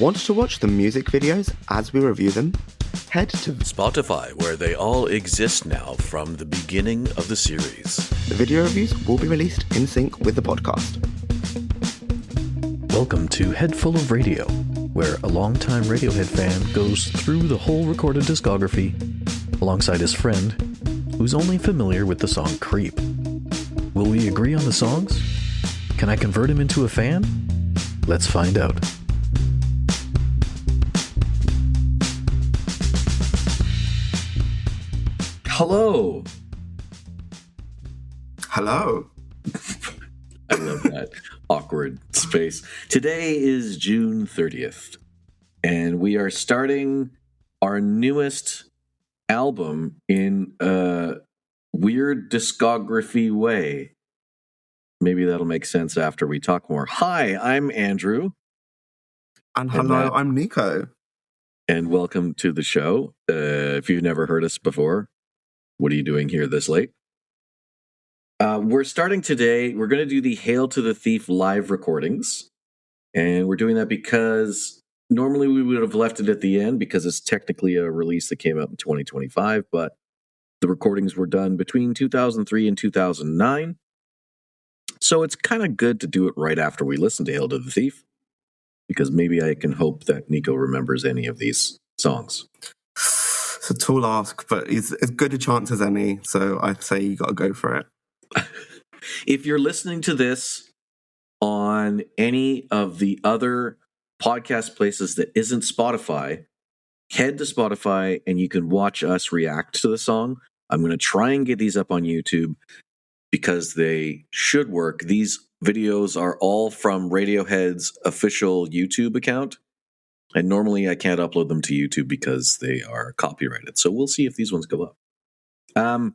Want to watch the music videos as we review them? Head to Spotify, where they all exist now from the beginning of the series. The video reviews will be released in sync with the podcast. Welcome to Head Full of Radio, where a longtime Radiohead fan goes through the whole recorded discography alongside his friend, who's only familiar with the song Creep. Will we agree on the songs? Can I convert him into a fan? Let's find out. Hello. Hello. I love that awkward space. Today is June 30th, and we are starting our newest album in a weird discography way. Maybe that'll make sense after we talk more. Hi, I'm Andrew. And hello, I'm Nico. And welcome to the show. If you've never heard us before, what are you doing here this late? We're starting today. We're going to do the Hail to the Thief live recordings. And we're doing that because normally we would have left it at the end because it's technically a release that came out in 2025. But the recordings were done between 2003 and 2009. So it's kind of good to do it right after we listen to Hail to the Thief, because maybe I can hope that Nico remembers any of these songs. It's a tall ask, but it's as good a chance as any, so I'd say you got to go for it. If you're listening to this on any of the other podcast places that isn't Spotify, head to Spotify and you can watch us react to the song. I'm going to try and get these up on YouTube because they should work. These videos are all from Radiohead's official YouTube account. And normally I can't upload them to YouTube because they are copyrighted. So we'll see if these ones go up. Now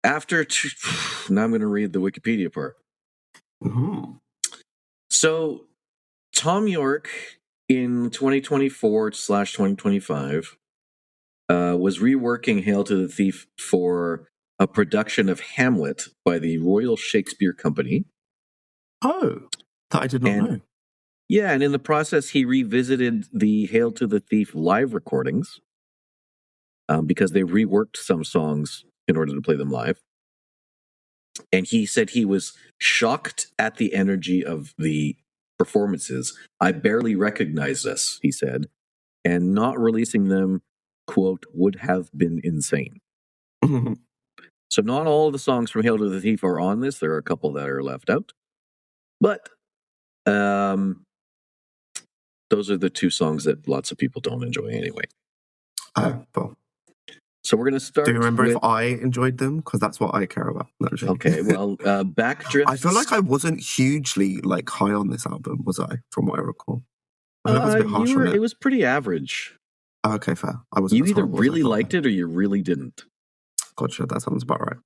I'm going to read the Wikipedia part. Mm-hmm. So Tom York in 2024/2025 was reworking Hail to the Thief for a production of Hamlet by the Royal Shakespeare Company. Oh, that I did not know. Yeah, and in the process, he revisited the Hail to the Thief live recordings because they reworked some songs in order to play them live. And he said he was shocked at the energy of the performances. I barely recognize this, he said, and not releasing them, quote, would have been insane. So not all of the songs from Hail to the Thief are on this. There are a couple that are left out. But those are the two songs that lots of people don't enjoy anyway. Well. So we're going to start. Do you remember if I enjoyed them? Because that's what I care about. No, okay, well, Backdrift. I feel like I wasn't hugely high on this album, was I? From what I recall, I think I was a bit harsh on it. It was pretty average. Oh, okay, fair. You either really liked it or you really didn't. Gotcha. That sounds about right.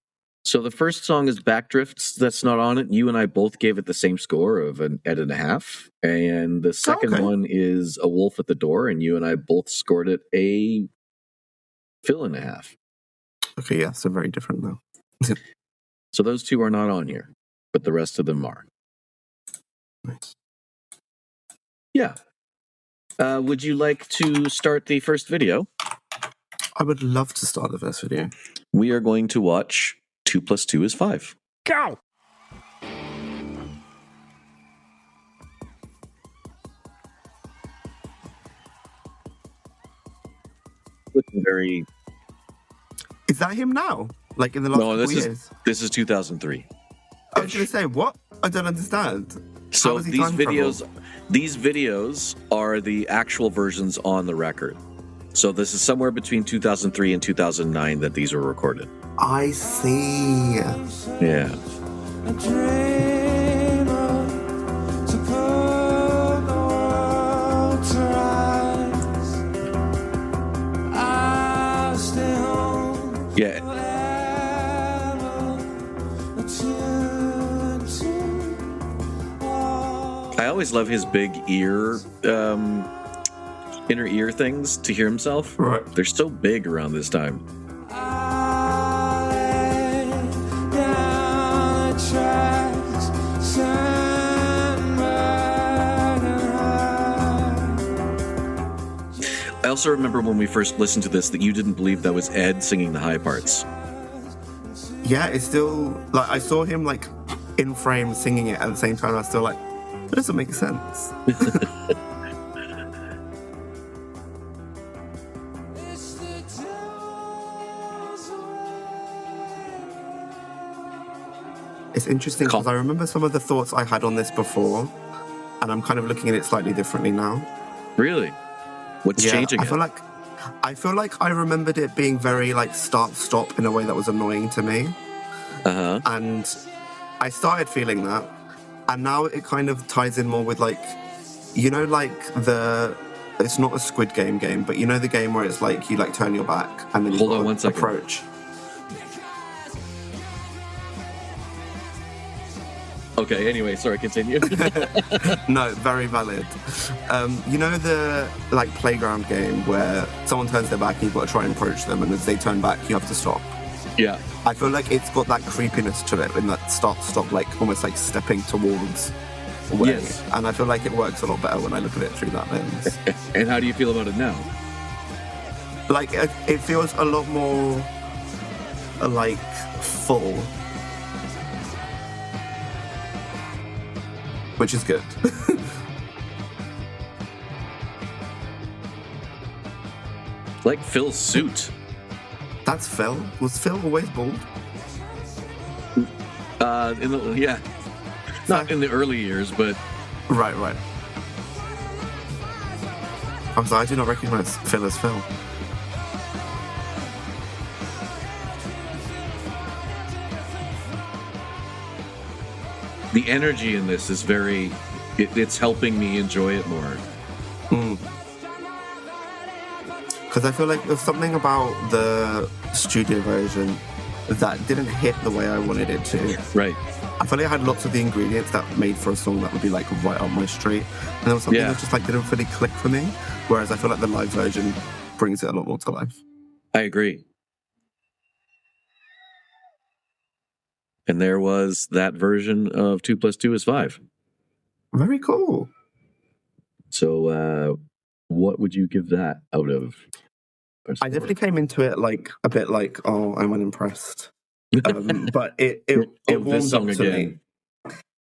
So the first song is Backdrifts. That's not on it. You and I both gave it the same score of an 8.5. And the second one is A Wolf at the Door, and you and I both scored it a 5.5. Okay, yeah, so very different though. So those two are not on here, but the rest of them are. Nice. Yeah. Would you like to start the first video? I would love to start the first video. We are going to watch 2 + 2 is 5. Go! Looking very... Is that him now? Like in the last couple years? This is 2003. I was going to say, what? I don't understand. So these videos are the actual versions on the record. So this is somewhere between 2003 and 2009 that these were recorded. I see. Yeah. Yeah. I always love his big ear, inner ear things to hear himself. Right. They're so big around this time. I also remember when we first listened to this that you didn't believe that was Ed singing the high parts. Yeah, it's still like I saw him like in frame singing it at the same time. I was still like, that doesn't make sense. It's interesting because I remember some of the thoughts I had on this before, and I'm kind of looking at it slightly differently now. Really? What's changing? I feel like I remembered it being very like start-stop in a way that was annoying to me. Uh-huh. And I started feeling that, and now it kind of ties in more with like, you know, like it's not a Squid Game, but you know the game where it's like you like turn your back and then you approach. Okay, anyway, sorry, continue. No, very valid. You know the like playground game where someone turns their back and you've got to try and approach them, and as they turn back, you have to stop. Yeah. I feel like it's got that creepiness to it in that stop, like almost like stepping towards way. Yes. And I feel like it works a lot better when I look at it through that lens. And how do you feel about it now? Like, it feels a lot more, like, full. Which is good. Like Phil's suit. That's Phil? Was Phil always bald? Not in the early years, but... Right. I'm sorry, I do not recognize Phil as Phil. The energy in this is very... It's helping me enjoy it more. Because I feel like there's something about the studio version that didn't hit the way I wanted it to. Right. I feel like I had lots of the ingredients that made for a song that would be like right up my street. And there was something that just like didn't really click for me. Whereas I feel like the live version brings it a lot more to life. I agree. And there was that version of 2 + 2 is 5. Very cool. So what would you give that out of? I definitely came into it like a bit like, oh, I'm unimpressed. But it warmed up to me.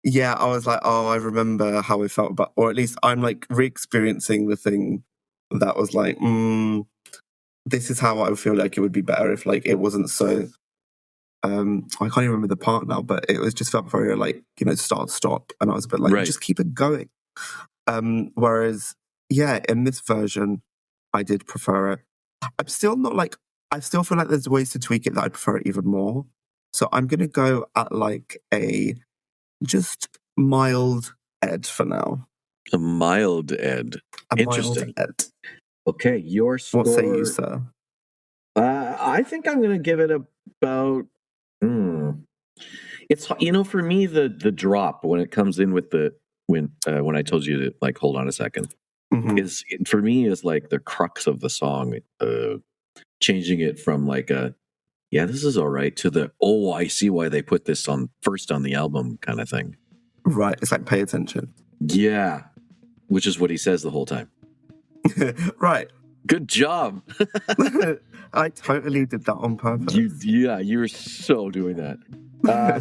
Yeah, I was like, oh, I remember how I felt about, or at least I'm like re-experiencing the thing that was like, this is how I would feel like it would be better if like it wasn't so. I can't even remember the part now, but it was just felt very like, you know, stop, and I was a bit like, just keep it going. Whereas, yeah, in this version, I did prefer it. I'm still not like, I still feel like there's ways to tweak it that I prefer it even more. So I'm going to go at like a just mild Ed for now. A mild Ed. Interesting. Mild Ed. Okay, your score. What say you, sir? I think I'm going to give it about... It's, you know, for me, the drop when it comes in with the... When I told you to, like, hold on a second. Is for me is like the crux of the song, changing it from like a this is all right to the I see why they put this on first on the album kind of thing. Right, it's like pay attention. Yeah, which is what he says the whole time. Right. Good job. I totally did that on purpose. You were so doing that.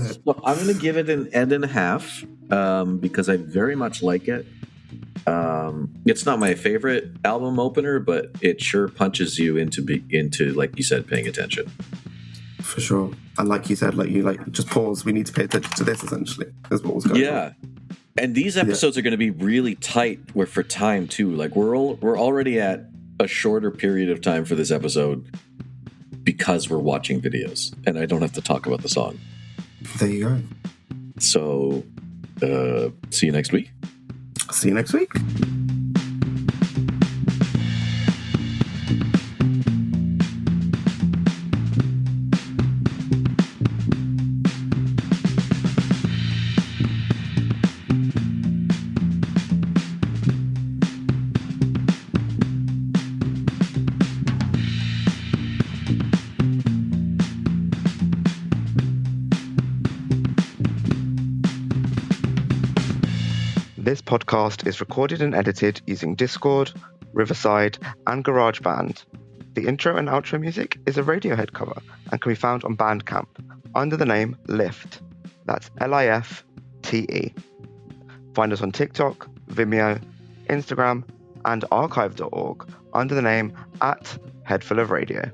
So I'm going to give it an Ed and a half because I very much like it. It's not my favorite album opener, but it sure punches you into like you said, paying attention. For sure. And like you said, like you like just pause. We need to pay attention to this. Essentially, is what was going on. Yeah, and these episodes are going to be really tight. For time too. Like we're already at a shorter period of time for this episode because we're watching videos, and I don't have to talk about the song. There you go. So, see you next week. See you next week. This podcast is recorded and edited using Discord, Riverside, and GarageBand. The intro and outro music is a Radiohead cover and can be found on Bandcamp under the name Lift. That's Lifte. Find us on TikTok, Vimeo, Instagram, and archive.org under the name @HeadfulOfRadio.